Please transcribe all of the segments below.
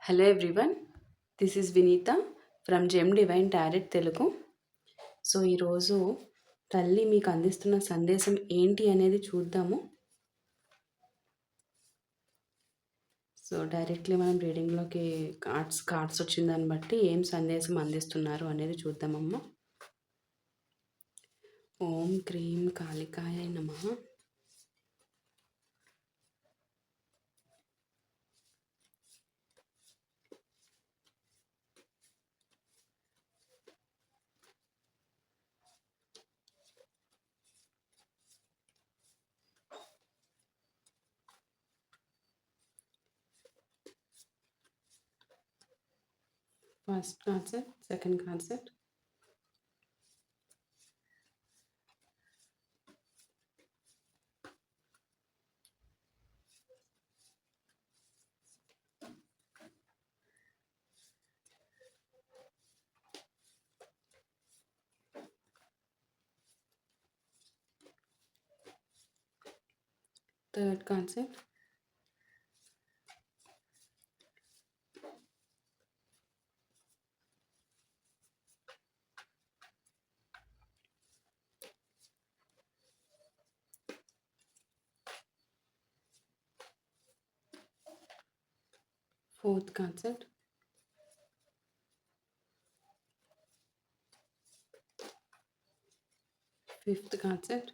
Hello everyone, this is Vineetha from Gem Divine Tarot Telugu. So ఈరోజు తల్లి మీకు అందిస్తున్న సందేశం ఏంటి అనేది చూద్దాము. సో డైరెక్ట్లీ మనం రీడింగ్లోకి కార్డ్స్ వచ్చిన దాన్ని బట్టి ఏం సందేశం అందిస్తున్నారు అనేది చూద్దామమ్మా. ఓం క్రీం కాళికాయ నమః. First concept, second concept, third concept, fourth concept, fifth concept,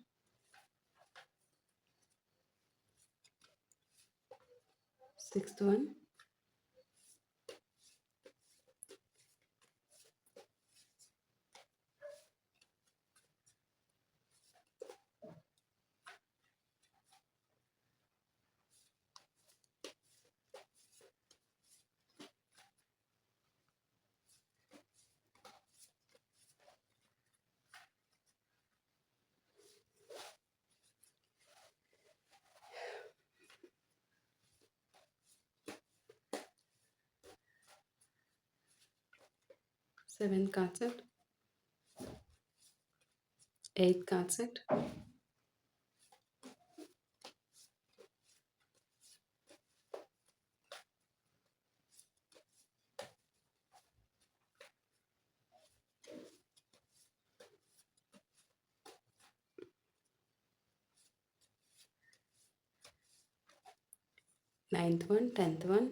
sixth one, seventh concept, eighth concept, ninth one, 10th one,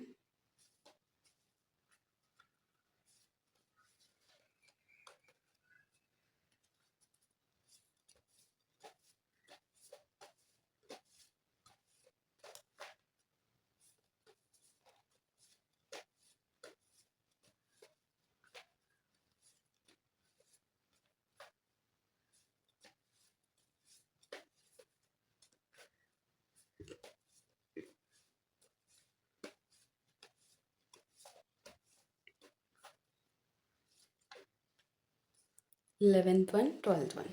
11th one, 12th one.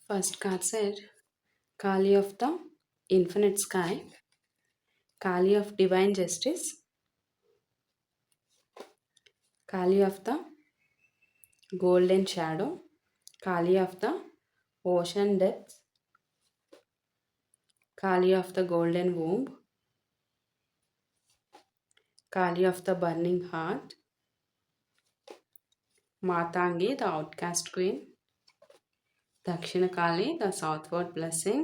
First card said, Kali of the infinite sky, Kali of divine justice, Kali of the golden shadow, Kali of the ocean depths, Kali of the golden womb, Kali of the burning heart, Matangi, the outcast queen, Dakshina Kali, the southward blessing,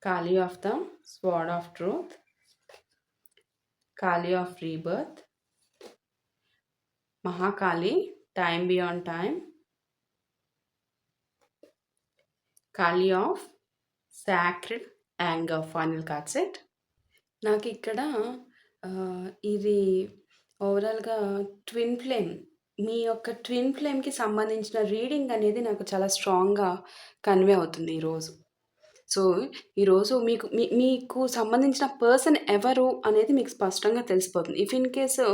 Kali of the sword of truth, Kali of rebirth, Mahakali, time beyond time, Kali of sacred anger. Final card set. నాకు ఇక్కడ ఇది ఓవరాల్గా twin flame, మీ యొక్క twin ఫ్లేమ్కి సంబంధించిన reading అనేది నాకు చాలా స్ట్రాంగ్గా కన్వే అవుతుంది ఈరోజు. సో ఈరోజు మీకు సంబంధించిన పర్సన్ ఎవరు అనేది మీకు స్పష్టంగా తెలిసిపోతుంది. ఇఫ్ ఇన్ కేసు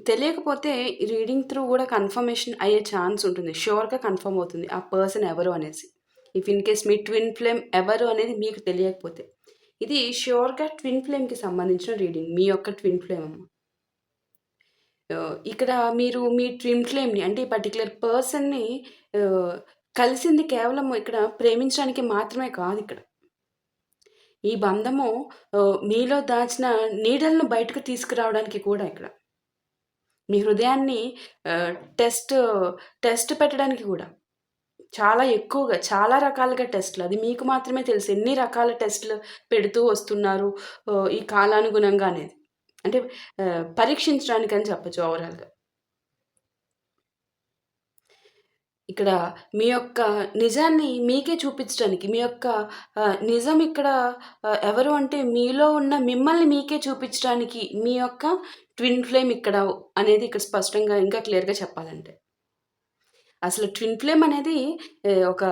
తెలియకపోతే రీడింగ్ త్రూ కూడా కన్ఫర్మేషన్ అయ్యే ఛాన్స్ ఉంటుంది, ష్యూర్గా కన్ఫర్మ్ అవుతుంది ఆ పర్సన్ ఎవరు అనేసి. If in case me twin flame ఎవరు అనేది మీకు తెలియకపోతే, ఇది ష్యూర్గా ట్విన్ ఫ్లేమ్కి సంబంధించిన రీడింగ్, మీ యొక్క ట్విన్ ఫ్లేమ్ అమ్మ. ఇక్కడ మీరు మీ ట్విన్ ఫ్లేమ్ని అంటే ఈ పర్టికులర్ పర్సన్ని కలిసింది కేవలం ఇక్కడ ప్రేమించడానికి మాత్రమే కాదు. ఇక్కడ ఈ బంధము మీలో దాచిన నీడలను బయటకు తీసుకురావడానికి కూడా ఇక్కడ. మీ హృదయాన్ని ఆహ్, టెస్ట్ టెస్ట్ పెట్టడానికి కూడా. చాలా ఎక్కువగా, చాలా రకాలుగా టెస్ట్‌లు. అది మీకు మాత్రమే తెలుసు. ఎన్ని రకాల టెస్ట్‌లు పెడుతూ వస్తున్నారు ఈ కాలానుగుణంగా అనేది. అంటే పరీక్షించడానికని చెప్పొచ్చు ఓవరాల్‌గా. ఇక్కడ మీ యొక్క నిజాన్ని మీకే చూపించడానికి, మీ యొక్క నిజం ఇక్కడ ఎవరు అంటే మీలో ఉన్న మిమ్మల్ని మీకే చూపించడానికి మీ యొక్క ట్విన్ ఫ్లేమ్ ఇక్కడ అనేది ఇక్కడ స్పష్టంగా ఇంకా క్లియర్‌గా చెప్పాలంటే. అసలు ట్విన్ ఫ్లేమ్ అనేది ఒక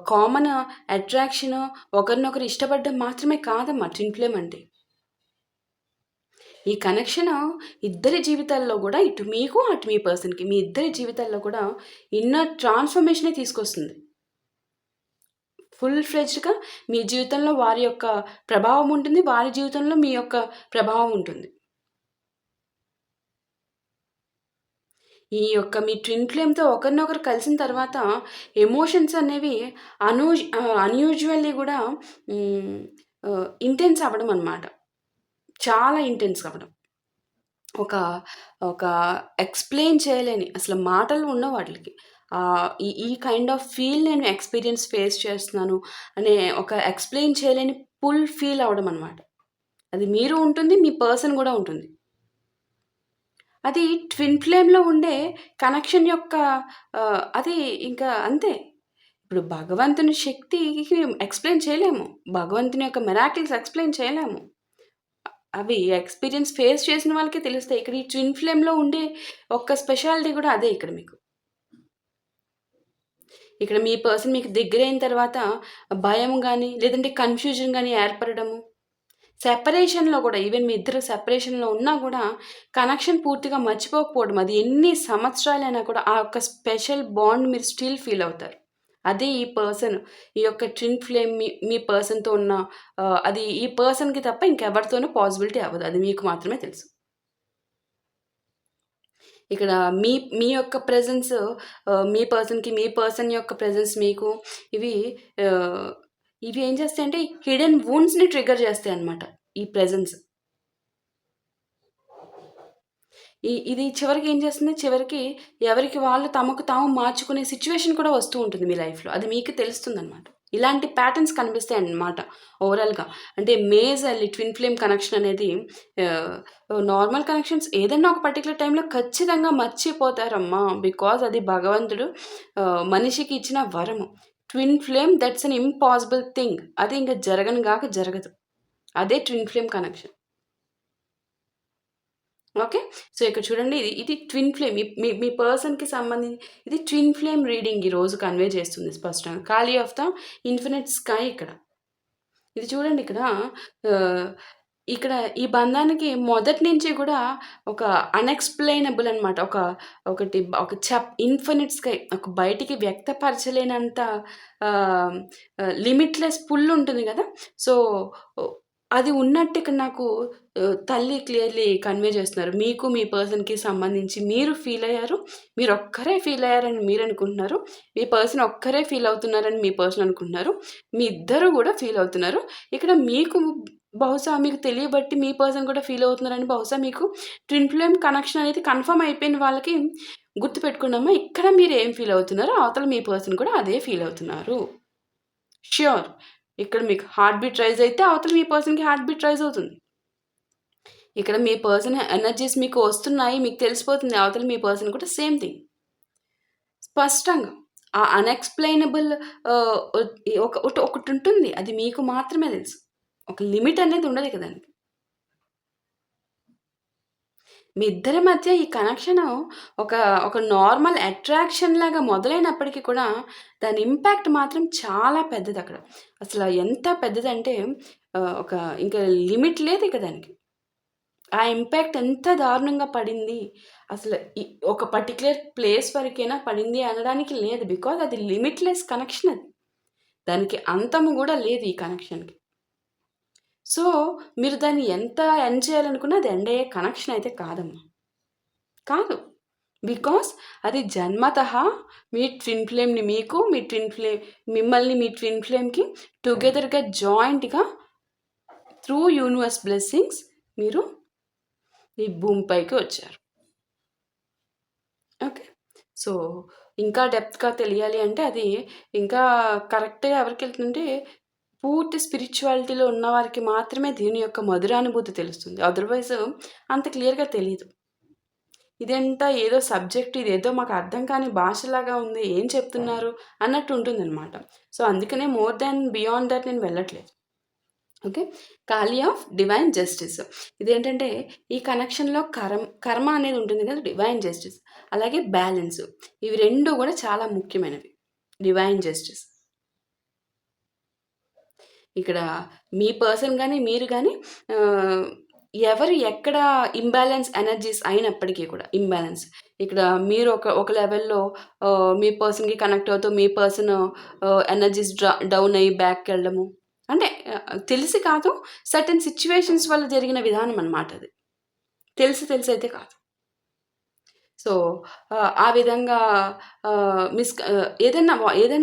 కామన్ అట్రాక్షను, ఒకరినొకరు ఇష్టపడడం మాత్రమే కాదమ్మా ట్విన్ ఫ్లేమ్ అంటే. ఈ కనెక్షను ఇద్దరి జీవితాల్లో గూడా ఇటు మీకు, అటు మీ పర్సన్‌కి మీ ఇద్దరి జీవితాల్లో కూడా ఇన్నర్ ట్రాన్స్‌ఫర్మేషనే తీసుకొస్తుంది. ఫుల్ ఫ్లెడ్జ్డ్‌గా మీ జీవితంలో వారి యొక్క ప్రభావం ఉంటుంది. వారి జీవితంలో మీ యొక్క ప్రభావం ఉంటుంది. ఈ యొక్క మీ ట్విన్ ఫ్లేమ్‌తో ఒకరినొకరు కలిసిన తర్వాత ఎమోషన్స్ అనేవి అన్‌యూజువల్లీ గూడా హ్మ్. ఇంటెన్స్ అవ్వడం అన్నమాట. చాలా ఇంటెన్స్ అవ్వడం. ఒక ఒక ఎక్స్‌ప్లెయిన్ చేయలేని అసలు మాటలు ఉండవు వాటిలకి. ఈ ఈ కైండ్ ఆఫ్ ఫీల్ నేను ఫేస్ చేస్తున్నాను అనే ఒక ఎక్స్‌ప్లెయిన్ చేయలేని ఫీల్ అవ్వడం అన్నమాట. అది మీరు ఉంటుంది. మీ పర్సన్ గూడా ఉంటుంది. అది ట్విన్ ఫ్లేమ్‌లో ఉండే కనెక్షన్ యొక్క అది ఇంకా అంతే. ఇప్పుడు భగవంతుని శక్తికి ఎక్స్‌ప్లెయిన్ చేయలేము. భగవంతుని యొక్క మిరాకిల్స్ ఎక్స్‌ప్లెయిన్ చేయలేము. అవి ఫేస్ చేసిన వాళ్ళకే తెలుస్తాయి. ఇక్కడ ఈ ట్విన్ ఫ్లేమ్‌లో ఉండే ఒక్క స్పెషాలిటీ గూడా అదే ఇక్కడ మీకు. ఇక్కడ మీ పర్సన్ మీకు దగ్గరైన తర్వాత భయం గాని, లేదంటే కన్‌ఫ్యూజన్ గాని ఏర్పడడము. సెపరేషన్‌లో గూడా ఈవెన్ మీ ఇద్దరు సెపరేషన్‌లో ఉన్నా గూడా కనెక్షన్ పూర్తిగా మర్చిపోకపోవడం. అది ఎన్ని సంవత్సరాలైనా కూడా ఆ యొక్క స్పెషల్ బాండ్ మీరు స్టిల్ ఫీల్ అవుతారు. అదే ఈ పర్సన్ ఈ యొక్క ట్విన్ ఫ్లేమ్ మీ పర్సన్‌తో ఉన్న అది ఈ పర్సన్‌కి తప్ప ఇంకెవరితోనూ పాసిబిలిటీ అవ్వదు. అది మీకు మాత్రమే తెలుసు. ఇక్కడ మీ మీ యొక్క ప్రెజెన్స్ మీ పర్సన్‌కి, మీ పర్సన్ యొక్క ప్రెజెన్స్ మీకు ఇవి ఆహ్, ఇవి ఏం చేస్తాయంటే హిడెన్ వూండ్స్‌ని ట్రిగ్గర్ చేస్తాయన్నమాట. ఈ ప్రెజెన్స్. ఇది చివరికి ఏం చేస్తుంది? చివరికి ఎవరికి వాళ్ళు తమకు తాము మార్చుకునే సిట్యుయేషన్ కూడా వస్తూ ఉంటుంది మీ లైఫ్‌లో. అది మీకు తెలుస్తుందన్నమాట. ఇలాంటి ప్యాటర్న్స్ కనిపిస్తాయన్నమాట ఓవరాల్‌గా. అంటే మేజర్‌లీ ట్విన్ ఫ్లేమ్ కనెక్షన్ అనేది ఆహ్, నార్మల్ కనెక్షన్స్ ఏదన్నా ఒక పర్టిక్యులర్ టైంలో ఖచ్చితంగా మర్చిపోతారమ్మా. బికాజ్ అది భగవంతుడు మనిషికి ఇచ్చిన వరము. Twin flame that's an impossible thing. అది ఇంక జరగను గాక జరగదు. అదే twin flame connection. Okay. So, ఇక్కడ చూడండి ఇది ట్విన్ ఫ్లేమ్. మీ మీ పర్సన్‌కి ఇది ట్విన్ ఫ్లేమ్ రీడింగ్ ఈరోజు కన్వే చేస్తుంది స్పష్టంగా. ఖాళీ ఆఫ్ ద ఇన్ఫినిట్ స్కై ఇక్కడ. ఇది చూడండి ఇక్కడ ఆహ్, ఇక్కడ ఈ బంధానికి మొదటి నుంచి గూడా ఒక అన్‌ఎక్స్‌ప్లెయినబుల్ అనమాట. ఒకటి ఒక ఇన్ఫినిట్ స్కై ఒక బయటికి వ్యక్తపరచలేనంత ఆహ్, లిమిట్‌లెస్ పుల్ ఉంటుంది గదా! సో, అది ఉన్నట్టు ఇక్కడ నాకు తల్లి క్లియర్‌లీ కన్వే చేస్తున్నారు. మీకు మీ పర్సన్‌కి సంబంధించి మీరు ఫీల్ అయ్యారు. మీరొక్కరే ఫీల్ అయ్యారని మీరనుకుంటున్నారు. మీ పర్సన్ ఒక్కరే ఫీల్ అవుతున్నారని మీ పర్సన్ అనుకుంటున్నారు. మీ ఇద్దరు గూడా ఫీల్ అవుతున్నారు. ఇక్కడ మీకు బహుశా మీకు తెలియబట్టి మీ పర్సన్ కూడా ఫీల్ అవుతున్నారని బహుశా మీకు ట్విన్ ఫ్లేమ్ కనెక్షన్ అనేది కన్ఫర్మ్ అయిపోయిన వాళ్ళకి గుర్తుపెట్టుకోండమ్మా. ఇక్కడ మీరు ఏం ఫీల్ అవుతున్నారో అవతల మీ పర్సన్ కూడా అదే ఫీల్ అవుతున్నారు. ష్యూర్. ఇక్కడ మీకు హార్ట్ బీట్ రైజ్ అయితే అవతల మీ పర్సన్‌కి హార్ట్ బీట్ రైజ్ అవుతుంది. ఇక్కడ మీ పర్సన్ ఎనర్జీస్ మీకు వస్తున్నాయి. మీకు తెలిసిపోతుంది. అవతల మీ పర్సన్ కూడా సేమ్ థింగ్. స్పష్టంగా. ఆ అన్‌ఎక్స్‌ప్లెయినబుల్ ఆహ్, ఒకటుంటుంది. అది మీకు మాత్రమే తెలుసు. ఒక లిమిట్ అనేది ఉండదిక దానికి. మీ ఇద్దరి మధ్య ఈ కనెక్షను ఒక, ఒక నార్మల్ అట్రాక్షన్ లాగా మొదలైనప్పటికి కూడా దాని ఇంపాక్ట్ మాత్రం చాలా పెద్దదక్కడ. అసల ఎంత పెద్దదంటే ఒక ఇంక లిమిట్ లేదిక దానికి. ఆ ఇంపాక్ట్ ఎంత దారుణంగా పడింది. అసలు ఒక పర్టిక్యులర్ ప్లేస్ వరకేనా పడింది అనడానికి లేదు. బికాజ్ అది లిమిట్‌లెస్ కనెక్షన్ అది. దానికి అంతము గూడా లేదు ఈ కనెక్షన్‌కి. సో, మీరు దాన్ని ఎంత ఎండ్ చేయాలనుకున్నా అది ఎండ్ అయ్యే కనెక్షన్ అయితే కాదమ్మా. కాదు. బికాజ్ అది జన్మతః మీ ట్విన్ ఫ్లేమ్‌ని మీకు, మీ ట్విన్ ఫ్లేమ్ మిమ్మల్ని మీ ట్విన్ ఫ్లేమ్‌కి టుగెదర్‌గా జాయింట్‌గా త్రూ యూనివర్స్ బ్లెస్సింగ్స్ మీరు ఈ భూమిపైకి వచ్చారు. ఓకే. సో, ఇంకా డెప్త్‌గా తెలియాలి అంటే అది ఇంకా కరెక్ట్‌గా ఎవరికెళ్తుందంటే పూర్తి స్పిరిచువాలిటీలో ఉన్నవారికి మాత్రమే దీని యొక్క మధురానుభూతి తెలుస్తుంది. అదర్‌వైజ్ అంత క్లియర్‌గా తెలీదు. ఇదంతా ఏదో సబ్జెక్ట్, ఇదేదో మాకు అర్థం కాని భాషలాగా ఉంది. ఏం చెప్తున్నారు అన్నట్టు ఉంటుందనమాట. సో, అందుకనే మోర్ దాన్ బియాండ్ దట్ నేను వెళ్ళట్లేదు. Okay. Kali of divine justice. ఇదేంటంటే ఈ కనెక్షన్‌లో కర్మ అనేది ఉంటుంది కదా! Divine justice. అలాగే బ్యాలెన్స్. ఇవి 2 కూడా చాలా ముఖ్యమైనవి. Divine justice. ఇక్కడ మీ పర్సన్ గాని, మీరు గాని ఎవరు ఎక్కడ ఇంబాలెన్స్ ఎనర్జీస్ అయినప్పటికీ కూడా ఇక్కడ మీరు ఒక లెవెల్‌లో మీ పర్సన్‌కి కనెక్ట్ అవుతూ మీ పర్సన్ ఎనర్జీస్ డౌన్ అయ్యి బ్యాక్‌కెళ్ళడము. అంటే తెలిసి కాదు, సర్టెన్ సిట్యుయేషన్స్ వల్ల జరిగిన విధానం అన్నమాట అది. తెలిసైతే కాదు. సో, ఆ విధంగా ఏదైనా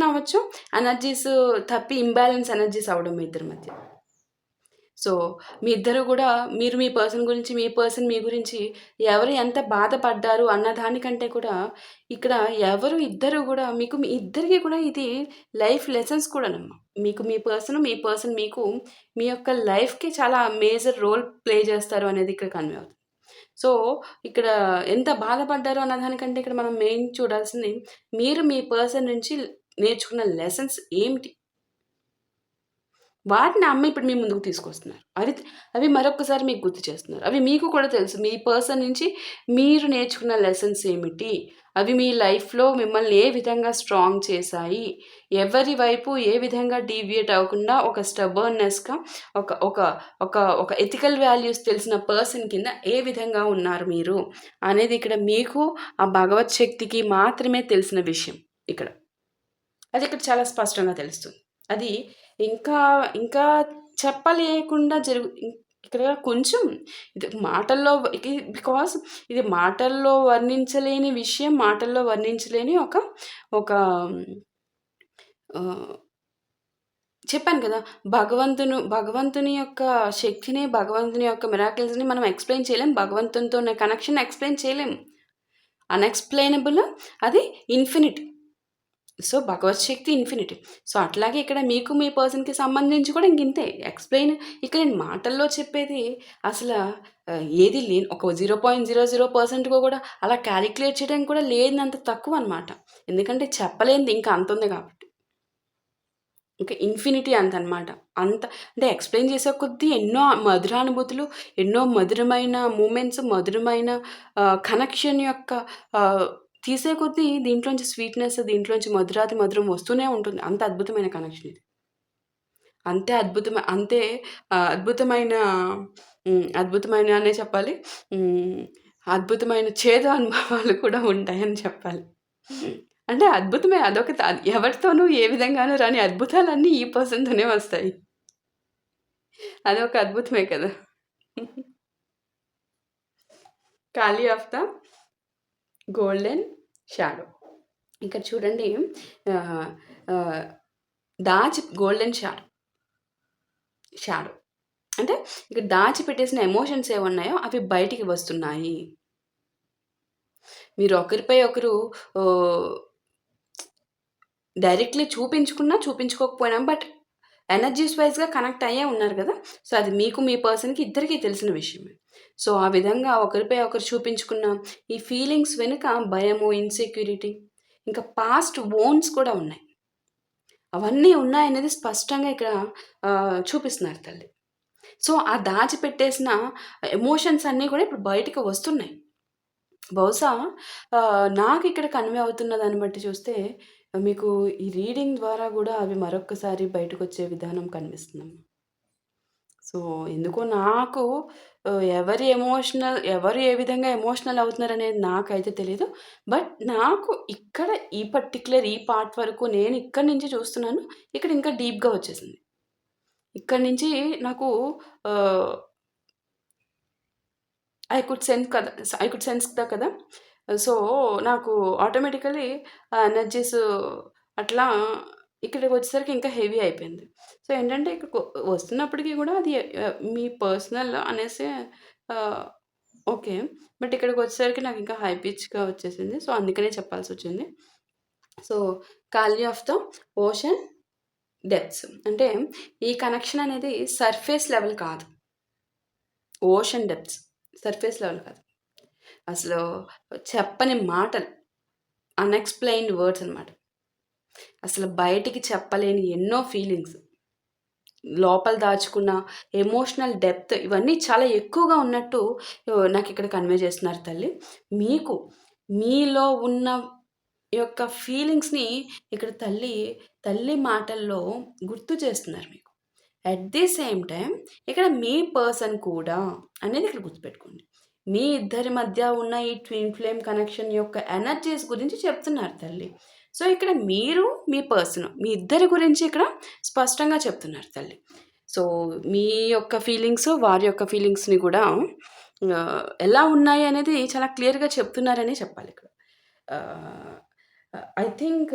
అవ్వచ్చు. ఎనర్జీస్ తప్పి ఇంబాలెన్స్ ఎనర్జీస్ అవ్వడం మీ ఇద్దరి మధ్య. సో, మీ ఇద్దరు కూడా మీరు మీ పర్సన్ గురించి, మీ పర్సన్ మీ గురించి ఎవరు ఎంత బాధపడ్డారు అన్న దానికంటే కూడా ఇక్కడ ఇద్దరు కూడా మీకు మీ ఇద్దరికీ కూడా ఇది లైఫ్ లెసన్స్ కూడానమ్మా. మీకు మీ పర్సన్ మీకు మీ యొక్క లైఫ్‌కి చాలా మేజర్ రోల్ ప్లే చేస్తారు అనేది ఇక్కడ కన్వే అవుతుంది. సో, ఇక్కడ ఎంత బాధపడ్డారో అన్న దానికంటే ఇక్కడ మనం మెయిన్ చూడాల్సింది మీరు మీ పర్సన్ నుంచి నేర్చుకున్న లెసన్స్ ఏమిటి? వాటిని అమ్మ ఇప్పుడు మీ ముందుకు తీసుకొస్తున్నారు. అవి మరొక్కసారి మీకు గుర్తు చేస్తున్నారు. అవి మీకు కూడా తెలుసు. మీ పర్సన్ నుంచి మీరు నేర్చుకున్న లెసన్స్ ఏమిటి? అవి మీ లైఫ్‌లో మిమ్మల్ని ఏ విధంగా స్ట్రాంగ్ చేశాయి? ఎవరి వైపు ఏ విధంగా డీవియేట్ అవ్వకుండా ఒక స్టబర్న్‌నెస్‌గా ఒక ఒక ఒక ఒక ఎథికల్ వాల్యూస్ తెలిసిన పర్సన్ కింద ఏ విధంగా ఉన్నారు మీరు? అనేది ఇక్కడ మీకు ఆ భగవత్ శక్తికి మాత్రమే తెలిసిన విషయం ఇక్కడ. అది ఇక్కడ చాలా స్పష్టంగా తెలుస్తుంది. అది ఇంకా, ఇంకా చెప్పలేకుండా ఇక్కడ కొంచెం ఇది మాటల్లో బికాజ్ ఇది మాటల్లో వర్ణించలేని విషయం, మాటల్లో వర్ణించలేని ఒక చెప్పాను కదా! భగవంతుని యొక్క శక్తిని, భగవంతుని యొక్క మిరాకిల్స్‌ని మనం ఎక్స్‌ప్లెయిన్ చేయలేం. భగవంతునితో ఉన్న కనెక్షన్ ఎక్స్‌ప్లెయిన్ చేయలేం. అన్‌ఎక్స్‌ప్లెయినబుల్ అది ఇన్ఫినిట్. సో, భగవత్ శక్తి ఇన్ఫినిటీ. సో, అట్లాగే ఇక్కడ మీకు మీ పర్సన్‌కి సంబంధించి కూడా ఇంతే. ఇక్కడ నేను మాటల్లో చెప్పేది అసల ఏది లేని ఒక 0.00% కూడా అలా కాలిక్యులేట్ చేయడానికి కూడా లేనంత తక్కువనమాట. ఎందుకంటే చెప్పలేనిది ఇంకా అంతుంది కాబట్టి. ఓకే. ఇన్ఫినిటీ అంతనమాట. అంటే ఎక్స్‌ప్లెయిన్ చేసే కొద్దీ ఎన్నో మధురానుభూతులు, ఎన్నో మధురమైన మూమెంట్స్, మధురమైన కనెక్షన్ యొక్క తీసే కొద్దీ దీంట్లోంచి స్వీట్‌నెస్, దీంట్లోంచి మధురాతి మధురం వస్తూనే ఉంటుంది. అంత అద్భుతమైన కనెక్షన్ ఇది. అంతే అద్భుతమైన అద్భుతమైన అనే చెప్పాలి. అద్భుతమైన చేదు అనుభవాలు కూడా ఉంటాయని చెప్పాలి. అంటే అద్భుతమే ఎవరితోనూ ఏ విధంగానూ రాని అద్భుతాలన్నీ ఈ పర్సన్‌తోనే వస్తాయి. అదొక అద్భుతమే కదా! కాళీ ఆఫ్ ద గోల్డెన్ షాడో. ఇక్కడ చూడండి గోల్డెన్ షాడో అంటే ఇక్కడ దాచిపెట్టేసిన ఎమోషన్స్ ఏమున్నాయో అవి బయటికి వస్తున్నాయి. మీరు ఒకరిపై ఒకరు డైరెక్ట్‌లీ చూపించుకోకపోయినా బట్ ఎనర్జీస్ వైస్‌గా కనెక్ట్ అయ్యే ఉన్నారు కదా! సో, అది మీకు మీ పర్సన్‌కి ఇద్దరికీ తెలిసిన విషయమే. సో, ఆ విధంగా ఒకరిపై ఒకరు చూపించుకున్న ఈ ఫీలింగ్స్ వెనుక భయము, ఇన్‌సెక్యూరిటీ ఇంకా పాస్ట్ వోన్స్ కూడా ఉన్నాయి. అవన్నీ ఉన్నాయనేది స్పష్టంగా ఇక్కడ చూపిస్తున్నారు తల్లి. సో, ఆ దాచిపెట్టేసిన ఎమోషన్స్ అన్నీ కూడా ఇప్పుడు బయటికి వస్తున్నాయి. బహుశా నాకిక్కడ కన్వే అవుతున్న దాన్ని బట్టి చూస్తే మీకు ఈ రీడింగ్ ద్వారా గూడా అవి మరొక్కసారి బయటకొచ్చే విధానం కనిపిస్తుందమ్మా. సో, ఎందుకో నాకు ఎవరు ఏ విధంగా ఎమోషనల్ అవుతున్నారనేది నాకైతే తెలీదు. బట్ నాకు ఇక్కడ ఈ పార్ట్ వరకు నేను ఇక్కడి నుంచి చూస్తున్నాను. ఇక్కడ ఇంకా డీప్‌గా వచ్చేసింది. ఇక్కడి నుంచి నాకు ఐ కుడ్ సెన్స్ కదా! సో, నాకు ఆటోమేటికల్లీ ఎనర్జీస్ అట్లా ఇక్కడికొచ్చేసరికి ఇంకా హెవీ అయిపోయింది. సో, ఏంటంటే ఇక్కడికి వస్తున్నప్పటికి కూడా అది మీ పర్సనల్ అనేసి ఆహ్, ఓకే. బట్ ఇక్కడికొచ్చేసరికి నాకింకా హై పిచ్‌గా వచ్చేసింది. సో, అందుకనే చెప్పాల్సొచ్చింది. సో, 'ఖాళీ ఆఫ్ ద ఓషన్ డెప్త్స్' అంటే ఈ కనెక్షన్ అనేది సర్ఫేస్ లెవెల్ కాదు. Ocean depths. సర్ఫేస్ లెవెల్ కాదు. అసలు చెప్పని మాటలు. అన్‌ఎక్స్‌ప్లెయిన్డ్ వర్డ్స్ అనమాట. అసలు బయటికి చెప్పలేని ఎన్నో ఫీలింగ్స్. లోపల దాచుకున్న ఎమోషనల్ డెప్త్ ఇవన్నీ చాలా ఎక్కువగా ఉన్నట్టు నాకిక్కడ కన్వే చేస్తున్నారు తల్లి. మీకు మీలో ఉన్న యొక్క ఫీలింగ్స్‌ని ఇక్కడ తల్లి మాటల్లో గుర్తు చేస్తున్నారు మీకు. అట్ ది సేమ్ టైమ్ ఇక్కడ మీ పర్సన్ కూడా అనేది ఇక్కడ గుర్తుపెట్టుకోండి. మీ ఇద్దరి మధ్య ఉన్న ఈ ట్విన్ ఫ్లేమ్ కనెక్షన్ యొక్క ఎనర్జీస్ గురించి చెప్తున్నారు తల్లి. సో, ఇక్కడ మీరు, మీ పర్సన్ మీ ఇద్దరి గురించి ఇక్కడ స్పష్టంగా చెప్తున్నారు తల్లి. సో, మీ యొక్క ఫీలింగ్స్, వారి యొక్క ఫీలింగ్స్‌ని కూడా ఎలా ఉన్నాయి అనేది చాలా క్లియర్‌గా చెప్తున్నారనే చెప్పాలిక్కడ. ఐ థింక్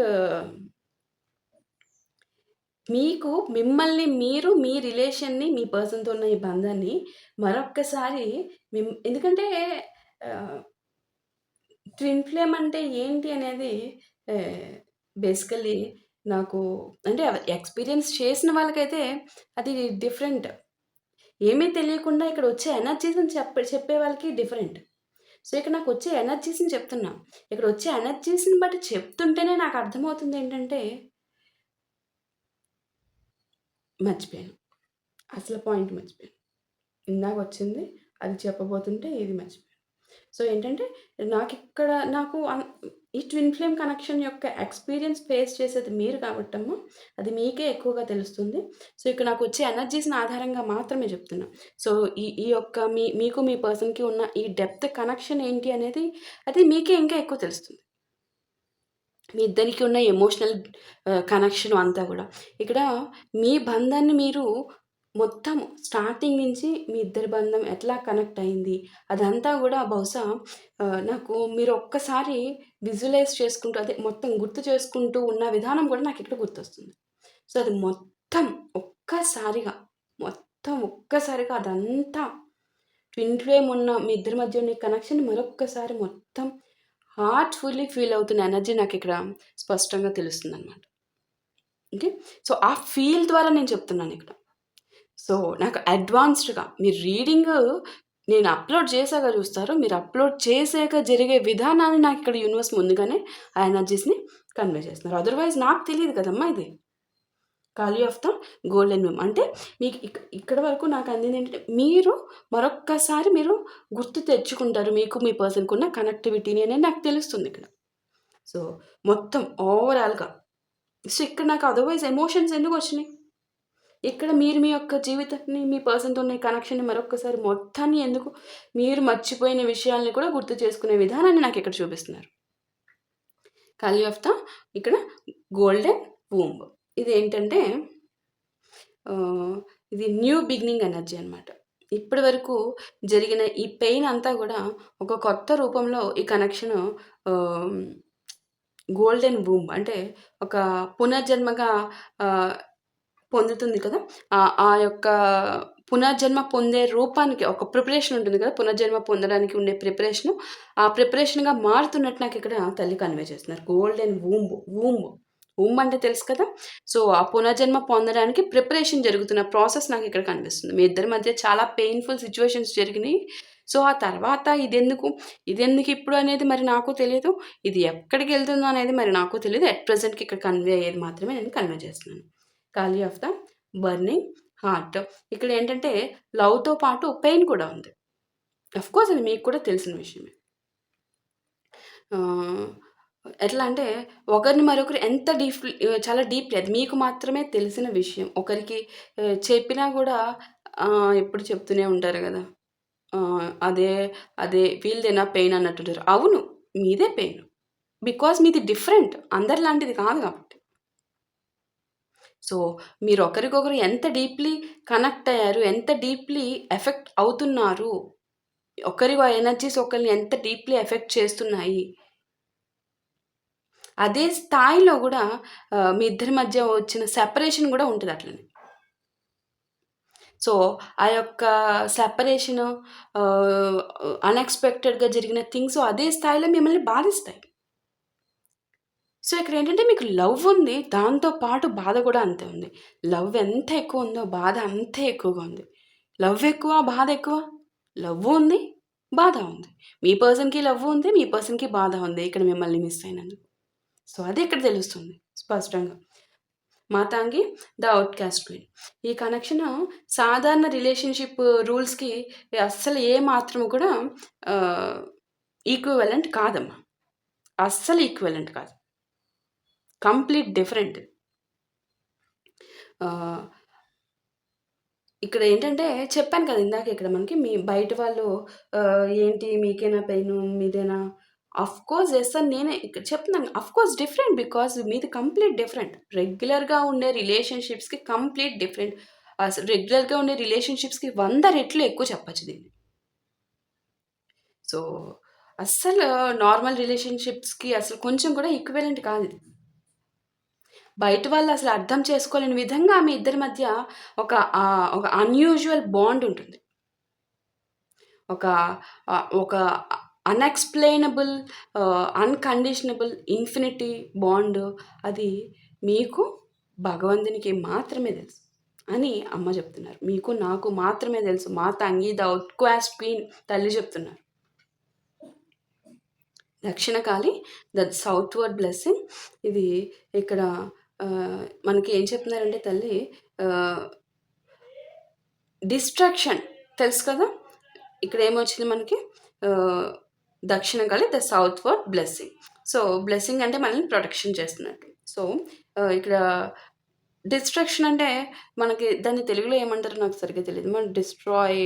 మీకు మిమ్మల్ని మీరు, మీ రిలేషన్‌ని, మీ పర్సన్‌తో ఉన్న ఈ బంధాన్ని మరొక్కసారి ఎందుకంటే ఆహ్, ట్విన్ ఫ్లేమ్ అంటే ఏంటి అనేది బేసికల్లీ నాకు అంటే ఎక్స్‌పీరియన్స్ చేసిన వాళ్ళకైతే అది డిఫరెంట్. ఏమీ తెలియకుండా ఇక్కడ వచ్చే ఎనర్జీస్‌ని చెప్పే వాళ్ళకి డిఫరెంట్. సో, ఇక్కడ నాకొచ్చే ఎనర్జీస్‌ని చెప్తున్నా. ఇక్కడ వచ్చే ఎనర్జీస్‌ని బట్టి చెప్తుంటేనే నాకు అర్థమవుతుంది ఏంటంటే మర్చిపోయాను. అసలు పాయింట్ మర్చిపోయాను. ఇందాకొచ్చింది అది చెప్పబోతుంటే ఇది మర్చిపోయాను. సో, ఏంటంటే నాకు ఈ ట్విన్ ఫ్లేమ్ కనెక్షన్ యొక్క ఎక్స్‌పీరియన్స్ ఫేస్ చేసేది మీరు కాబట్టమ్మా, అది మీకే ఎక్కువగా తెలుస్తుంది. సో, ఇక్కడ నాకొచ్చే ఎనర్జీస్‌ని ఆధారంగా మాత్రమే చెప్తున్నా. సో, ఈ యొక్క మీకు మీ పర్సన్‌కి ఉన్న ఈ డెప్త్ కనెక్షన్ ఏంటి అనేది అది మీకే ఇంకా ఎక్కువ తెలుస్తుంది. మీ ఇద్దరికి ఉన్న ఎమోషనల్ కనెక్షన్ అంతా గూడా. ఇక్కడ మీ బంధాన్ని మీరు మొత్తం స్టార్టింగ్ నుంచి మీ ఇద్దరి బంధం ఎట్లా కనెక్ట్ అయింది, అదంతా గూడా బహుశా నాకు మీరు ఒక్కసారి విజువలైజ్ చేసుకుంటూ అదే మొత్తం గుర్తు చేసుకుంటూ ఉన్న విధానం గూడా నాకిక్కడ గుర్తొస్తుంది. సో, అది ఒక్కసారిగా అదంతా ట్విన్ ఫ్లేమ్ ఉన్న మీ ఇద్దరి మధ్య ఉన్న ఈ కనెక్షన్ మరొక్కసారి మొత్తం హార్ట్‌ఫుల్లీ ఫీల్ అవుతున్న ఎనర్జీ నాకిక్కడ స్పష్టంగా తెలుస్తుందనమాట. ఓకే. సో, ఆ ఫీల్ ద్వారా నేను చెప్తున్నానిక్కడ. సో, నాకు అడ్వాన్స్డ్‌గా మీరు నేను అప్‌లోడ్ చేశాక చూస్తారు. మీరు అప్‌లోడ్ చేసాక జరిగే విధానాన్ని నాకిక్కడ యూనివర్స్ ముందుగానే ఆ ఎనర్జీస్‌ని కన్వే చేస్తున్నారు. అదర్‌వైజ్ నాకు తెలీదు కదమ్మా ఇది. ఖాళీ ఆఫ్ ద గోల్డెన్ విమ్ అంటే మీకు ఇక్కడి వరకు నాకు అందింది ఏంటంటే మరొక్కసారి మీరు గుర్తు తెచ్చుకుంటారు. మీకు మీ పర్సన్‌కి ఉన్న కనెక్టివిటీని అనేది నాకు తెలుస్తుంది ఇక్కడ. సో, మొత్తం ఓవరాల్‌గా సో, ఇక్కడ నాకు అదర్‌వైజ్ ఎమోషన్స్ ఎందుకొచ్చినాయి? ఇక్కడ మీరు మీ యొక్క జీవితాన్ని, మీ పర్సన్‌తో ఉన్న కనెక్షన్‌ని మరొక్కసారి మొత్తాన్ని ఎందుకు మీరు మర్చిపోయిన విషయాల్ని కూడా గుర్తు చేసుకునే విధానాన్ని నాకిక్కడ చూపిస్తున్నారు. ఖాళీ ఆఫ్ ద ఇక్కడ గోల్డెన్ వూంబ్. ఇదేంటంటే ఇది న్యూ బిగినింగ్ ఎనర్జీ అనమాట. ఇప్పటి వరకు జరిగిన ఈ పెయిన్ అంతా గూడా ఒక కొత్త రూపంలో ఈ కనెక్షను ఆహ్, గోల్డెన్ వూంబ్ అంటే ఒక పునర్జన్మగా ఆహ్, పొందుతుంది కదా! ఆ యొక్క పునర్జన్మ పొందే రూపానికి ఒక ప్రిపరేషన్ ఉంటుంది కదా! పునర్జన్మ పొందడానికి ఉండే ప్రిపరేషను. ఆ ప్రిపరేషన్‌గా మారుతున్నట్టు నాకిక్కడ తల్లి కన్వే చేస్తున్నారు. Golden womb. వూంబ్ అంటే తెలుసు కదా! సో, ఆ పునర్జన్మ పొందడానికి ప్రిపరేషన్ జరుగుతున్న ప్రాసెస్ నాకిక్కడ కనిపిస్తుంది. మీ ఇద్దరి మధ్య చాలా పెయిన్‌ఫుల్ సిట్యుయేషన్స్ జరిగినియి. సో, ఆ తర్వాత ఇదెందుకిప్పుడు అనేది మరి నాకు తెలీదు. ఇది ఎక్కడికెళ్తుందో అనేది మరి నాకు తెలీదు. అట్ ప్రెజెంట్‌కి ఇక్కడ కన్వే అయ్యేది మాత్రమే నేను కన్వే చేస్తున్నాను. ఖాళీ ఆఫ్ ద బర్నింగ్ హార్ట్. ఇక్కడేంటంటే లవ్‌తో పాటు పెయిన్ కూడా ఉంది. ఆఫ్‌కోర్స్ అది మీకు కూడా తెలిసిన విషయమే. ఆహ్, ఎట్లా అంటే ఒకరిని మరొకరు ఎంత చాలా డీప్‌లీ అది మీకు మాత్రమే తెలిసిన విషయం. ఒకరికి చెప్పినా గూడా ఎప్పుడు చెప్తూనే ఉంటారు గదా! అదే అదే వీళ్ళదేనా పెయిన్ అన్నట్టుంటారు. అవును. మీదే పెయిన్. బికాజ్ మీది డిఫరెంట్. అందరిలాంటిది కాదు కాబట్టి. సో, మీరు ఒకరికొకరు ఎంత డీప్‌లీ కనెక్ట్ అయ్యారు, ఎంత డీప్‌లీ ఎఫెక్ట్ అవుతున్నారు, ఒకరి ఎనర్జీస్ ఒకరిని ఎంత డీప్‌లీ ఎఫెక్ట్ చేస్తున్నాయి. అదే స్థాయిలో గూడా మీ ఇద్దరి మధ్య వచ్చిన సెపరేషన్ గూడా ఉంటది అట్లనే. సో, ఆ యొక్క సెపరేషను ఆహ్, అన్‌ఎక్స్‌పెక్టెడ్‌గా జరిగిన థింగ్స్ అదే స్థాయిలో మిమ్మల్ని బాధిస్తాయి. సో, ఇక్కడేంటంటే మీకు లవ్ ఉంది. దాంతో పాటు బాధ గూడా అంతే ఉంది. లవ్ ఎంత ఎక్కువుందో బాధ అంతే ఎక్కువగా ఉంది. లవ్ ఎక్కువ, బాధ ఎక్కువ. లవ్వు ఉంది, బాధ ఉంది. మీ పర్సన్‌కి లవ్వు ఉంది. మీ పర్సన్‌కి బాధ ఉంది. ఇక్కడ మిమ్మల్ని మిస్ అయినందుకు. సో, అది ఇక్కడ తెలుస్తుంది స్పష్టంగా. 'Matangi the outcast queen.' ఈ కనెక్షను సాధారణ రిలేషన్‌షిప్ రూల్స్‌కి అస్సలు ఏ మాత్రం కూడా ఆహ్, ఈక్వివలెంట్ కాదమ్మా. అస్సలు ఈక్వివలెంట్ కాదు. Complete different. ఆహ్, ఇక్కడ ఏంటంటే చెప్పాను కదా! ఇందాక ఇక్కడ మనకి మీ బయట వాళ్ళు ఏంటి మీకేనా పెయిను? మీదేనా? ఆఫ్‌కోర్స్ యెస్ అని నేనే ఇక్కడ చెప్తున్నాను. ఆఫ్‌కోర్స్ డిఫరెంట్ బికాజ్ మీది కంప్లీట్ డిఫరెంట్. రెగ్యులర్‌గా ఉండే రిలేషన్‌షిప్స్‌కి కంప్లీట్ డిఫరెంట్. అసలు రెగ్యులర్‌గా ఉండే రిలేషన్‌షిప్స్‌కి 100 రెట్లు ఎక్కువ చెప్పొచ్చు దీన్ని. సో, అస్సలు నార్మల్ రిలేషన్‌షిప్స్‌కి అసలు కొంచెం కూడా ఈక్వివలెంట్ కాదిది. బయట వాళ్ళు అసలు అర్థం చేసుకోలేని విధంగా మీ ఇద్దరి మధ్య ఒక ఒక అన్‌యూజువల్ బాండ్ ఉంటుంది. ఒక ఒక అన్‌ఎక్స్‌ప్లెయినబుల్ అన్‌కండిషనబుల్ ఇన్ఫినిటీ బాండ్ అది మీకు, భగవంతునికి మాత్రమే తెలుసు అని అమ్మ చెప్తున్నారు. మీకు, నాకు మాత్రమే తెలుసు. మాతంగి ద ఔట్‌కాస్ట్ క్వీన్ తల్లి చెప్తున్నారు. దక్షిణకాలి ద సౌత్‌వర్డ్ బ్లెస్సింగ్. ఇది ఇక్కడ మనకి ఏం చెప్తున్నారంటే తల్లి ఆహ్, డిస్ట్రాక్షన్ తెలుసు కదా! ఇక్కడ ఏమొచ్చింది మనకి ఆహ్, దక్షిణకాలి ద సౌత్‌వర్డ్ బ్లెస్సింగ్. సో, బ్లెస్సింగ్ అంటే మనల్ని ప్రొటెక్షన్ చేస్తున్నట్టు. సో, ఇక్కడ డిస్ట్రాక్షన్ అంటే మనకి దాన్ని తెలుగులో ఏమంటారో నాకు సరిగ్గా తెలీదు. మనం డిస్ట్రాయ్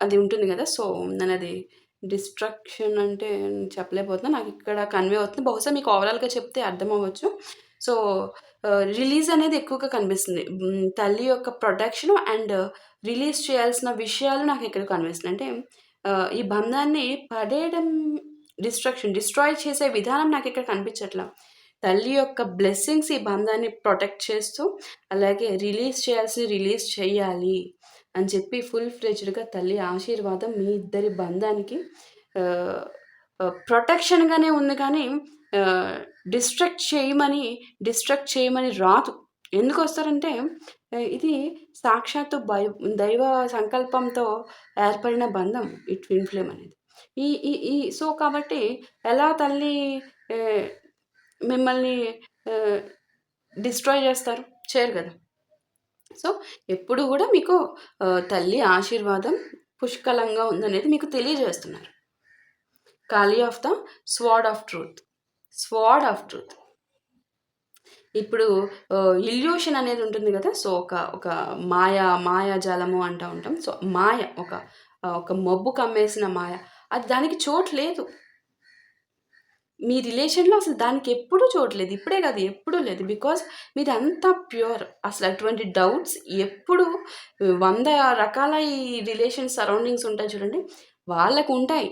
అది ఉంటుంది గదా! సో, నేనది డిస్ట్రక్షన్ అంటే చెప్పలేకపోతున్నా. నాకిక్కడ కన్వే అవుతుంది. బహుశా మీకు ఓవరాల్‌గా చెప్తే అర్థమవ్వచ్చు. సో, రిలీజ్ అనేది ఎక్కువగా కనిపిస్తుంది. తల్లి యొక్క ప్రొటెక్షన్ అండ్ రిలీజ్ చేయాల్సిన విషయాలు నాకిక్కడ కనిపిస్తున్నాయి. అంటే ఈ బంధాన్ని పడేయడం డిస్ట్రాయ్ చేసే విధానం నాకిక్కడ కనిపించట్లా. తల్లి యొక్క బ్లెస్సింగ్స్ ఈ బంధాన్ని ప్రొటెక్ట్ చేస్తూ, అలాగే రిలీజ్ చేయాల్సినవి రిలీజ్ చేయాలి అని చెప్పి ఫుల్ ఫ్లెడ్జ్డ్‌గా తల్లి ఆశీర్వాదం మీ ఇద్దరి బంధానికి ఆహ్, ప్రొటెక్షన్‌గానే ఉంది కానీ ఆహ్, డిస్ట్రాక్ట్ చేయమని రాదు. ఎందుకొస్తారంటే ఇది సాక్షాత్తు దైవ సంకల్పంతో ఏర్పడిన బంధం ఈ ట్విన్ ఫ్లేమ్ అనేది. ఈ ఈ ఈ సో, కాబట్టి ఎలా తల్లి ఆహ్, మిమ్మల్ని ఆహ్, డిస్ట్రాయ్ చేస్తారు? చేయరు గదా! సో, ఎప్పుడు గూడా మీకు తల్లి ఆశీర్వాదం పుష్కలంగా ఉందనేది మీకు తెలియజేస్తున్నారు. Kali of the sword of truth. Sword of truth. ఇప్పుడు ఇల్యూషన్ అనేది ఉంటుంది గదా! సో, ఒక మాయాజాలము అంటా ఉంటాం. సో, మాయ ఒక మబ్బు కమ్మేసిన మాయ. అది దానికి చోటు లేదు. మీ రిలేషన్‌లో అసలు దానికెప్పుడూ చోటు లేదు. ఇప్పుడే కాదు ఎప్పుడూ లేదు. బికాజ్ మీదంతా ప్యూర్. అసలు అటువంటి డౌట్స్ ఎప్పుడు 100 రకాల ఈ రిలేషన్ సరౌండింగ్స్ ఉంటాయి చూడండి. వాళ్ళకుంటాయి.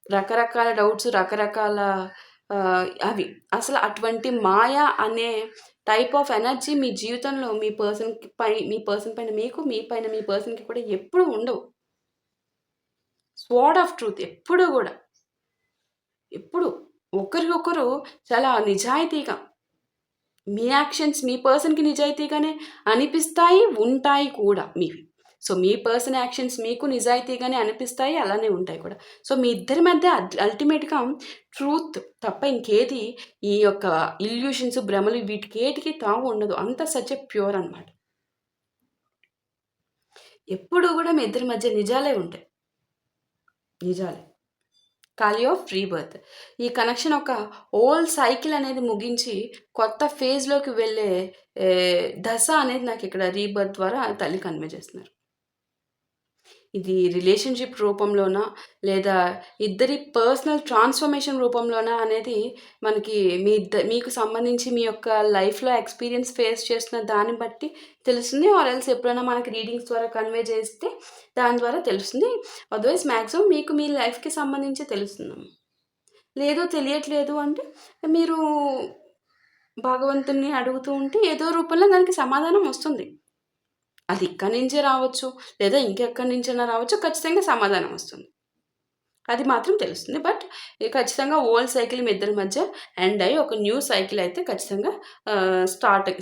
రకరకాల డౌట్స్, రకరకాల అవి. అసలు అటువంటి మాయ అనే టైప్ ఆఫ్ ఎనర్జీ మీ జీవితంలో మీ పర్సన్ పైన మీకు, మీ పైన మీ పర్సన్‌కి కూడా ఎప్పుడూ ఉండవు. స్వార్డ్ ఆఫ్ ట్రూత్ ఎప్పుడూ గూడా. ఎప్పుడు ఒకరికొకరు చాలా నిజాయితీగా మీ యాక్షన్స్ మీ పర్సన్‌కి నిజాయితీగానే అనిపిస్తాయి, ఉంటాయి కూడా మీవి. సో, మీ పర్సన్ యాక్షన్స్ మీకు నిజాయితీగానే అనిపిస్తాయి, అలానే ఉంటాయి కూడా. సో, మీ ఇద్దరి మధ్య అల్టిమేట్‌గా ట్రూత్ తప్ప ఇంకేది ఈ యొక్క ఇల్యూషన్స్, భ్రమలు వీటికేటికి తావు ఉండదు. అంతా సచ్ ఎ ప్యూర్ అనమాట. ఎప్పుడూ గూడా మీ ఇద్దరి మధ్య నిజాలే ఉంటాయి. నిజాలే. ఖాళీ ఆఫ్ రీబర్త్. ఈ కనెక్షన్ ఒక ఓల్డ్ సైకిల్ అనేది ముగించి కొత్త ఫేజ్‌లోకి వెళ్ళే దశ అనేది నాకిక్కడ రీబర్త్ ద్వారా తల్లి కన్వే చేస్తున్నారు. ఇది రిలేషన్‌షిప్ రూపంలోనా? లేదా ఇద్దరి పర్సనల్ ట్రాన్స్‌ఫర్మేషన్ రూపంలోనా? అనేది మనకి మీకు సంబంధించి మీ యొక్క లైఫ్‌లో ఎక్స్‌పీరియన్స్ ఫేస్ చేస్తున్న దాన్ని బట్టి తెలుస్తుంది. ఆర్ ఎల్స్ ఎప్పుడైనా మనకి రీడింగ్స్ ద్వారా కన్వే చేస్తే దాని ద్వారా తెలుస్తుంది. అదర్‌వైస్ మాక్సిమం మీకు మీ లైఫ్‌కి సంబంధించి తెలుస్తుందమ్మ. లేదో తెలియట్లేదు అంటే మీరు భగవంతుడిని అడుగుతూ ఉంటే ఏదో రూపంలో దానికి సమాధానం వస్తుంది. అది ఇక్కడి నుంచే రావచ్చు, లేదా ఇంకెక్కడి నుంచైనా రావచ్చు. ఖచ్చితంగా సమాధానం వస్తుంది. అది మాత్రం తెలుస్తుంది. బట్ ఖచ్చితంగా ఓల్డ్ సైకిల్ మీ ఇద్దరి మధ్య ఎండ్ అయ్యి ఒక న్యూ సైకిల్ అయితే ఖచ్చితంగా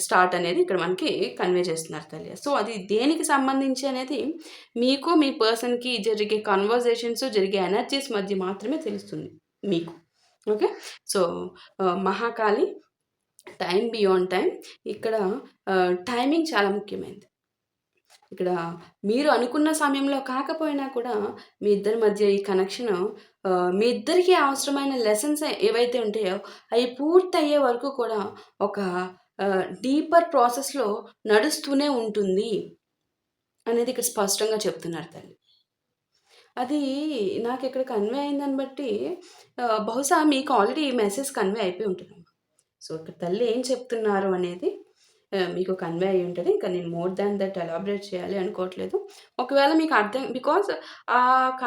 స్టార్ట్ అనేది ఇక్కడ మనకి కన్వే చేస్తున్నారు తల్లి. సో, అది దేనికి సంబంధించి అనేది మీకు, మీ పర్సన్‌కి జరిగే కన్వర్జేషన్స్, జరిగే ఎనర్జీస్ మధ్య మాత్రమే తెలుస్తుంది మీకు. Okay. So, Mahakali time beyond time. ఇక్కడ టైమింగ్ చాలా ముఖ్యమైనది. ఇక్కడ మీరు అనుకున్న సమయంలో కాకపోయినా కూడా మీ ఇద్దరి మధ్య ఈ కనెక్షను మీ ఇద్దరికీ అవసరమైన లెసన్స్ ఏవైతే ఉంటాయో అవి పూర్తయ్యే వరకు కూడా ఒక డీపర్ ప్రాసెస్‌లో నడుస్తూనే ఉంటుంది అనేది ఇక్కడ స్పష్టంగా చెప్తున్నారు తల్లి. అది నాకిక్కడ కన్వే అయిందాన్ని బట్టి బహుశా మీకు ఆల్రెడీ ఈ మెసేజ్ కన్వే అయిపోయి ఉంటుందమ్మా. సో, ఇక్కడ తల్లి ఏం చెప్తున్నారు అనేది మీకు కన్వే అయ్యి ఉంటది. ఇంకా నేను మోర్ దాన్ దట్ ఎలాబరేట్ చేయాలి అనుకోవట్లేదు. ఒకవేళ మీకు అర్థం బికాజ్ క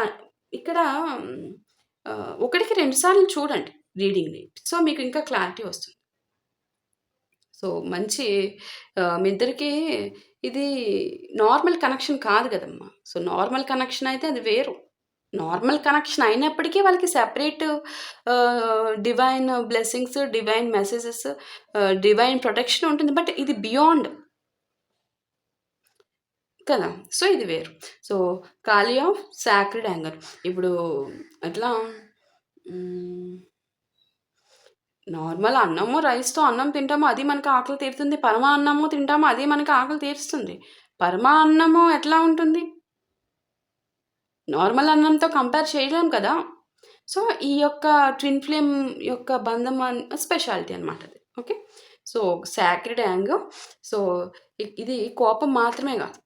ఇక్కడ ఒకటికి 2 సార్లు చూడండి రీడింగ్‌ని. సో, మీకు ఇంకా క్లారిటీ వస్తుంది. సో, మంచి మీ ఇద్దరికీ ఇది నార్మల్ కనెక్షన్ కాదు గదమ్మా! సో, నార్మల్ కనెక్షన్ అయితే అది వేరు. నార్మల్ కనెక్షన్ అయినప్పటికీ వాళ్ళకి separate divine blessings, divine messages, divine protection ఉంటుంది. బట్ ఇది బియాండ్ కదా! సో, ఇది వేరు. So, Kali of sacred anger. ఇప్పుడు ఎట్లా నార్మల్ అన్నము, రైస్‌తో అన్నం తింటాము. అది మనకు ఆకలి తీరుతుంది. పరమాన్నము తింటాము. అది మనకి ఆకలి తీరుస్తుంది. పరమాన్నము ఎట్లా ఉంటుంది? నార్మల్ అన్నంతో కంపేర్ చేయలేం కదా! సో, ఈ యొక్క ట్విన్ ఫ్లేమ్ యొక్క బంధం స్పెషాలిటీ అనమాట అది. Okay. So, sacred anger. So, ఇది కోపం మాత్రమే కాదు.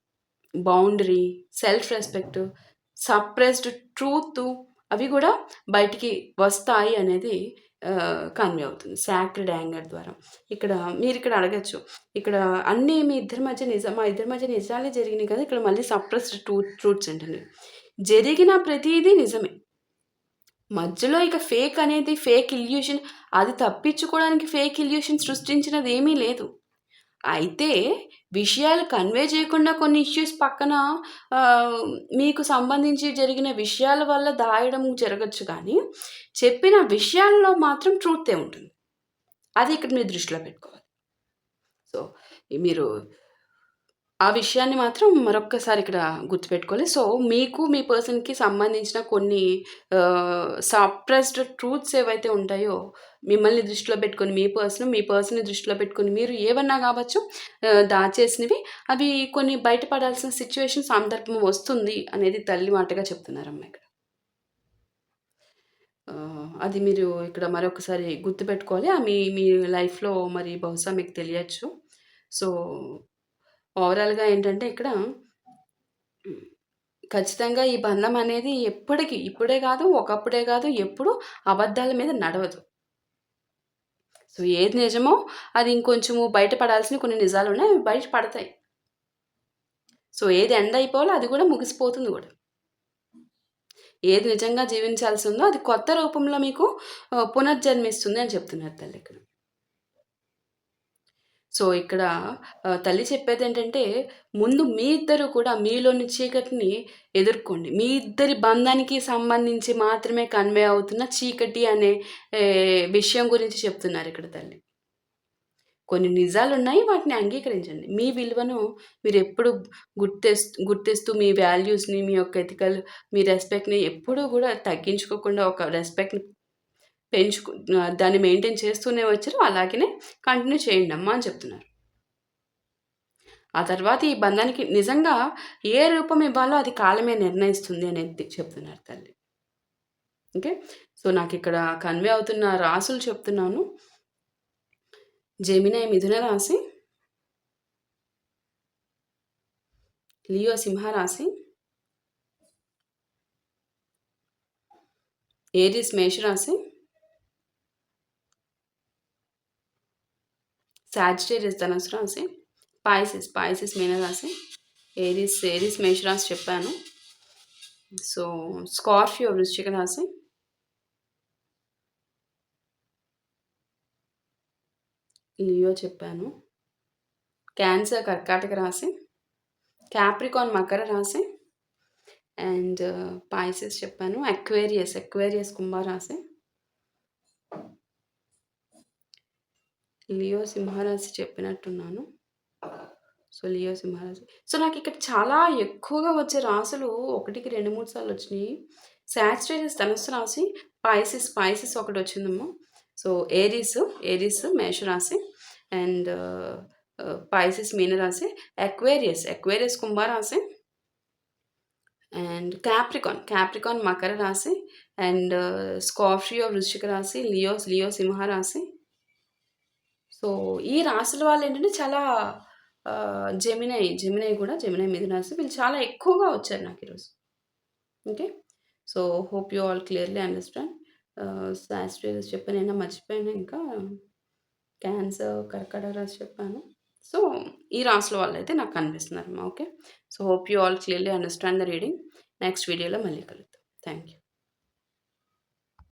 Boundary, self respect, suppressed truth అవి కూడా బయటికి వస్తాయి అనేది కన్వే అవుతుంది సాక్రెడ్ యాంగర్ ద్వారా. ఇక్కడ మీరిక్కడ అడగొచ్చు. ఇక్కడ అన్నీ మీ ఇద్దరి మధ్య మా ఇద్దరి మధ్య నిజాలే జరిగినాయి కదా! ఇక్కడ మళ్ళీ సప్రెస్డ్ ట్రూత్స్ ఏంటండి. జరిగిన ప్రతీదీ నిజమే. మధ్యలో ఇక ఫేక్ అనేది ఫేక్ ఇల్యూషన్ అది తప్పించుకోవడానికి ఫేక్ ఇల్యూషన్ సృష్టించినది ఏమీ లేదు. అయితే విషయాలు కన్వే చేయకుండా కొన్ని ఇష్యూస్ పక్కన మీకు సంబంధించి జరిగిన విషయాల వల్ల దాయడం జరగొచ్చు కానీ, చెప్పిన విషయాల్లో మాత్రం ట్రూతే ఉంటుంది. అది ఇక్కడ మీరు దృష్టిలో పెట్టుకోవాలి. సో, మీరు ఆ విషయాన్ని మాత్రం మరొక్కసారి ఇక్కడ గుర్తుపెట్టుకోవాలి. సో, మీకు మీ పర్సన్‌కి సంబంధించిన కొన్ని సప్రెస్డ్ ట్రూత్స్ ఏవైతే ఉంటాయో, మిమ్మల్ని దృష్టిలో పెట్టుకొని మీ పర్సన్‌ని దృష్టిలో పెట్టుకొని మీరు ఏవన్నా కావచ్చు దాచేసినవి అవి కొన్ని బయటపడాల్సిన సిట్యుయేషన్ సందర్భం వస్తుంది అనేది తల్లి మాటగా చెప్తున్నారమ్మ ఇక్కడ. అది మీరు ఇక్కడ మరొకసారి గుర్తుపెట్టుకోవాలి. మీ లైఫ్‌లో మరి బహుశా మీకు తెలియచ్చు. సో, ఓవరాల్‌గా ఏంటంటే ఇక్కడ ఖచ్చితంగా ఈ బంధం అనేది ఎప్పటికి ఇప్పుడే కాదు, ఒకప్పుడే కాదు, ఎప్పుడు అబద్ధాల మీద నడవదు. సో, ఏది నిజమో అది ఇంకొంచెము బయట పడాల్సిన కొన్ని నిజాలున్నాయి. అవి బయట పడతాయి. సో, ఏది ఎండ్ అయిపోవాలో అది కూడా ముగిసిపోతుంది కూడా. ఏది నిజంగా జీవించాల్సి ఉందో అది కొత్త రూపంలో మీకు పునర్జన్మిస్తుంది అని చెప్తున్నారు తల్లి ఇక్కడ. సో, ఇక్కడ తల్లి చెప్పేదేంటంటే, ముందు మీ ఇద్దరు కూడా మీలోని చీకటిని ఎదుర్కోండి. మీ ఇద్దరి బంధానికి సంబంధించి మాత్రమే కన్వే అవుతున్న చీకటి అనే విషయం గురించి చెప్తున్నారిక్కడ తల్లి. కొన్ని నిజాలున్నాయి. వాటిని అంగీకరించండి. మీ విలువను మీరెప్పుడు గుర్తిస్తూ మీ వాల్యూస్‌ని, మీ యొక్క ఎథికల్, మీ రెస్పెక్ట్‌ని ఎప్పుడూ గూడా తగ్గించుకోకుండా ఒక రెస్పెక్ట్‌ని దాన్ని మెయింటైన్ చేస్తూనే వచ్చారు. అలాగనే కంటిన్యూ చేయండమ్మా అని చెప్తున్నారు. ఆ తర్వాత ఈ బంధానికి నిజంగా ఏ రూపం ఇవ్వాలో అది కాలమే నిర్ణయిస్తుంది అనేది చెప్తున్నారు తల్లి. ఓకే. సో, నాకిక్కడ కన్వే అవుతున్న రాసులు చెప్తున్నాను. జెమినీ మిథున రాశి, లియో సింహ రాశి, ఏరిస్ మేషరాశి, సాజిటేరియస్ ధనుసు రాశి, పాయసిస్ మీనరాశి, ఏరిస్ మేషరాశి చెప్పాను. సో, స్కార్పియో వృశ్చిక రాశి, లియో చెప్పాను. క్యాన్సర్ కర్కాటక రాశి, క్యాప్రికాన్ మకర రాశి అండ్ పాయిసెస్ చెప్పాను. అక్వేరియస్ కుంభరాశి, లియో సింహరాశి చెప్పినట్టున్నాను. సో, లియో సింహరాశి. సో, నాకిక్కడ చాలా ఎక్కువగా వచ్చే రాశులు 1కి 2, 3 సార్లు వచ్చినియి. సాజిటేరియస్ ధనుస్సు రాశి, పాయిసెస్ ఒకటొచ్చిందమ్మా. సో, ఏరీస్ మేషరాశి అండ్ పాయిసెస్ మీనరాశి, అక్వేరియస్ కుంభరాశి అండ్ క్యాప్రికాన్ మకర రాశి అండ్ స్కార్పియో వృశ్చిక రాశి, లియో సింహరాశి. సో, ఈ రాశుల వాళ్ళేంటంటే చాలా జెమినై మిథున రాశి వీళ్ళు చాలా ఎక్కువగా వచ్చారు నాకీరోజు. Okay. So, hope you all clearly understand. Sagittarius చెప్పాను. ఏమైనా మర్చిపోయానా ఇంకా? క్యాన్సర్, కర్కాటక రాశి చెప్పాను. సో, ఈ రాశుల వాళ్ళైతే నాకు కనిపిస్తున్నారమ్మా. Okay. So, hope you all clearly understand the reading. Next వీడియోలో మళ్ళీ కలుద్దాం. Thank you.